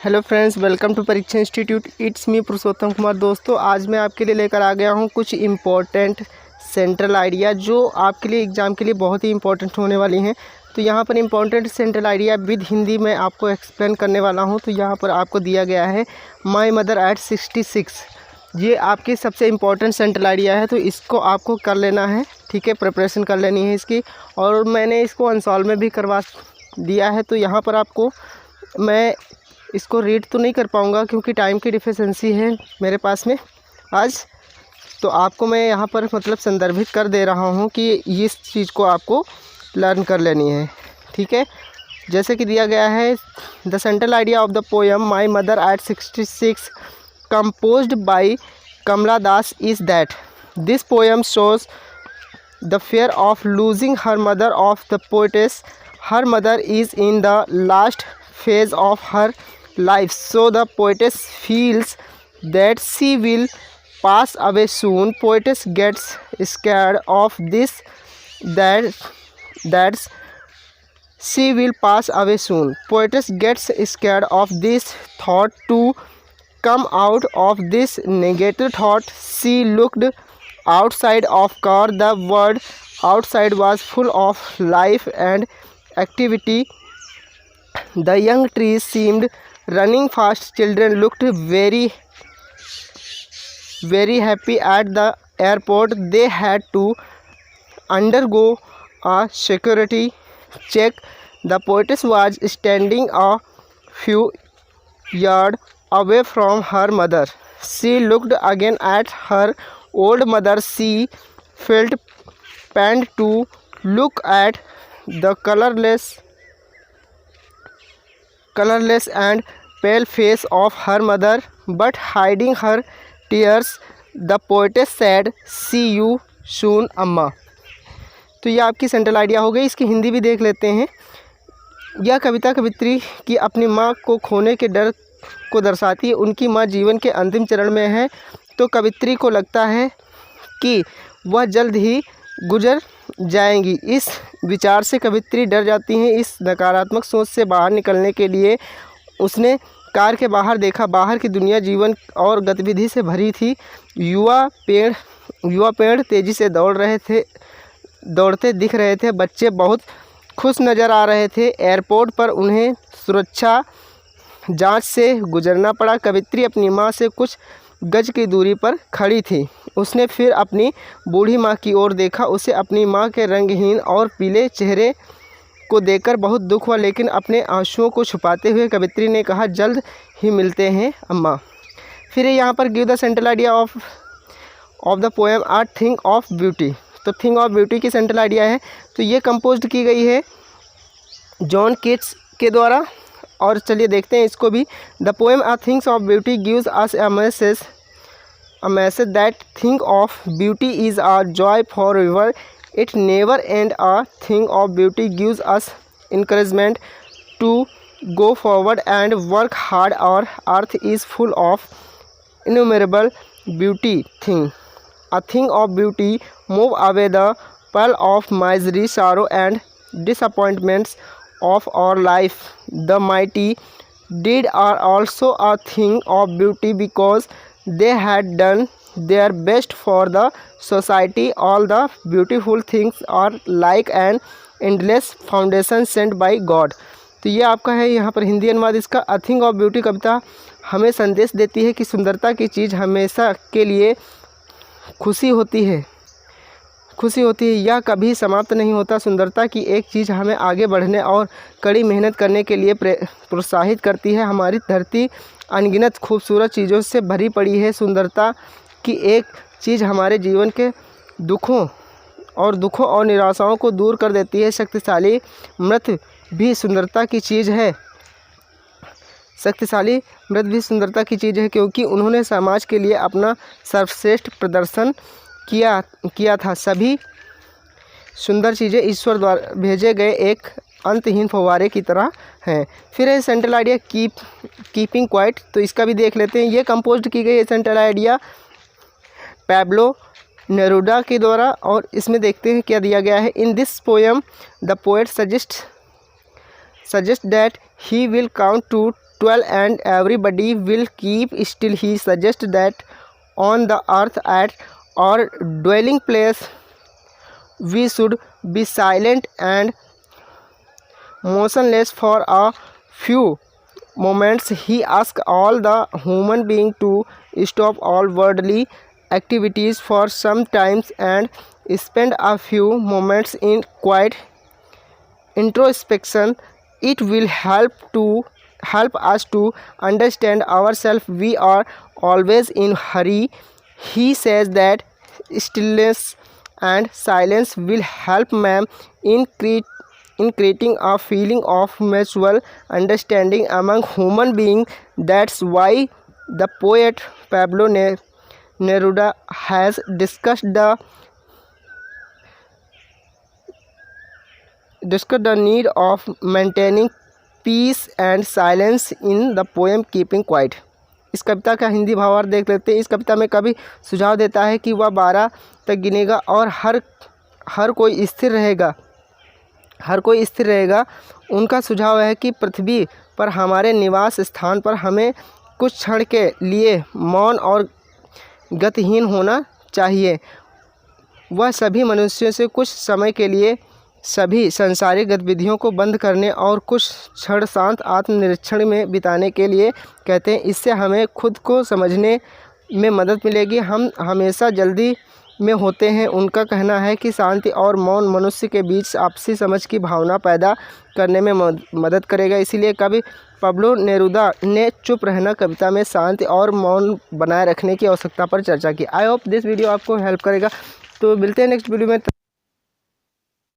Hello friends, welcome to परीक्षा institute. It's me पुरुषोत्तम कुमार। दोस्तों, आज मैं आपके लिए लेकर आ गया हूं कुछ इम्पोर्टेंट सेंट्रल आइडिया जो आपके लिए एग्ज़ाम के लिए बहुत ही इंपॉर्टेंट होने वाली हैं। तो यहाँ पर important central idea with Hindi में आपको एक्सप्लेन करने वाला हूँ। तो यहाँ पर आपको दिया गया है माई मदर एट 66। ये आपकी सबसे इम्पोर्टेंट सेंट्रल आइडिया है, तो इसको आपको कर लेना है, ठीक है, प्रिपरेशन कर लेनी है इसकी। और मैंने इसको अनसॉल्व में भी करवा दिया है। तो यहाँ पर आपको मैं इसको रीड तो नहीं कर पाऊँगा क्योंकि टाइम की डिफिशेंसी है मेरे पास में आज। तो आपको मैं यहाँ पर मतलब संदर्भित कर दे रहा हूँ कि इस चीज़ को आपको लर्न कर लेनी है, ठीक है। जैसे कि दिया गया है, the central idea of the poem my mother eight 66 composed by Kamala Das is that this poem shows the fear of losing her mother of the poetess. Her mother is in the last phase of her life, so the poetess feels that she will pass away soon. Poetess gets scared of this, that she will pass away soon. Poetess gets scared of this thought. To come out of this negative thought, she looked outside of car. The world outside was full of life and activity. The young trees seemed running fast. Children looked very happy at the airport. They had to undergo a security check. The poetess was standing a few yards away from her mother. She looked again at her old mother. She felt pained to look at the colorless and pale face of her mother, but hiding her tears, the poetess said, "See you soon, अम्मा।" तो ये आपकी central idea हो गई। इसकी हिंदी भी देख लेते हैं। यह कविता कवित्री की अपनी माँ को खोने के डर को दर्शाती है। उनकी माँ जीवन के अंतिम चरण में है, तो कवित्री को लगता है कि वह जल्द ही गुजर जाएंगी। इस विचार से कवित्री डर जाती हैं। इस नकारात्मक सोच से बाहर निकलने के लिए उसने कार के बाहर देखा। बाहर की दुनिया जीवन और गतिविधि से भरी थी। युवा पेड़ तेज़ी से दौड़ते दिख रहे थे। बच्चे बहुत खुश नज़र आ रहे थे। एयरपोर्ट पर उन्हें सुरक्षा जांच से गुजरना पड़ा। कवित्री अपनी माँ से कुछ गज की दूरी पर खड़ी थी। उसने फिर अपनी बूढ़ी माँ की ओर देखा। उसे अपनी माँ के रंगहीन और पीले चेहरे को देखकर बहुत दुख हुआ, लेकिन अपने आंसुओं को छुपाते हुए कवित्री ने कहा, जल्द ही मिलते हैं अम्मा। फिर यहाँ पर give the central idea of the poem a thing of beauty. तो थिंग ऑफ ब्यूटी की सेंट्रल आइडिया है, तो ये कंपोज की गई है जॉन कीट्स के द्वारा। और चलिए देखते हैं इसको भी। The poem a things of beauty gives us a message that thing of beauty is a joy forever, it never end. A thing of beauty gives us encouragement to go forward and work hard. और earth is full of innumerable beauty thing. A thing of beauty move away the pall of misery, sorrow and disappointments of our life. The mighty deed are also a thing of beauty because they had done their best for the society. All the beautiful things are like an endless foundation sent by God. तो ये आपका है यहाँ पर हिंदी अनुवाद इसका। A thing of beauty कविता हमें संदेश देती है कि सुंदरता की चीज़ हमेशा के लिए खुशी होती है, यह कभी समाप्त नहीं होता। सुंदरता की एक चीज़ हमें आगे बढ़ने और कड़ी मेहनत करने के लिए प्रोत्साहित करती है। हमारी धरती अनगिनत खूबसूरत चीज़ों से भरी पड़ी है। सुंदरता की एक चीज़ हमारे जीवन के दुखों और निराशाओं को दूर कर देती है। शक्तिशाली मृत भी सुंदरता की चीज़ है। क्योंकि उन्होंने समाज के लिए अपना सर्वश्रेष्ठ प्रदर्शन किया था। सभी सुंदर चीज़ें ईश्वर द्वारा भेजे गए एक अंतहीन फव्वारे की तरह हैं। फिर है सेंट्रल आइडिया कीपिंग क्वाइट। तो इसका भी देख लेते हैं। ये कंपोज की गई है सेंट्रल आइडिया पैब्लो नेरूदा के द्वारा। और इसमें देखते हैं क्या दिया गया है। In this poem the poet suggest that he will count to 12 and everybody will keep still. He suggests that on the earth at our dwelling place we should be silent and motionless for a few moments. He asks all the human beings to stop all worldly activities for some time and spend a few moments in quiet introspection. It will help us to understand ourselves. We are always in hurry. He says that stillness and silence will help man in creating a feeling of mutual understanding among human beings. That's why the poet Pablo Neruda has discussed the need of maintaining peace and silence in the poem Keeping Quiet. इस कविता का हिंदी भावार्थ देख लेते हैं। इस कविता में कवि सुझाव देता है कि वह 12 तक गिनेगा और हर कोई स्थिर रहेगा। उनका सुझाव है कि पृथ्वी पर हमारे निवास स्थान पर हमें कुछ क्षण के लिए मौन और गतिहीन होना चाहिए। वह सभी मनुष्यों से कुछ समय के लिए सभी सांसारिक गतिविधियों को बंद करने और कुछ क्षण शांत आत्मनिरीक्षण में बिताने के लिए कहते हैं। इससे हमें खुद को समझने में मदद मिलेगी। हम हमेशा जल्दी में होते हैं। उनका कहना है कि शांति और मौन मनुष्य के बीच आपसी समझ की भावना पैदा करने में मदद करेगा। इसीलिए कवि पब्लो नेरुदा ने चुप रहना कविता में शांति और मौन बनाए रखने की आवश्यकता पर चर्चा की। आई होप दिस वीडियो आपको हेल्प करेगा। तो मिलते हैं नेक्स्ट वीडियो में।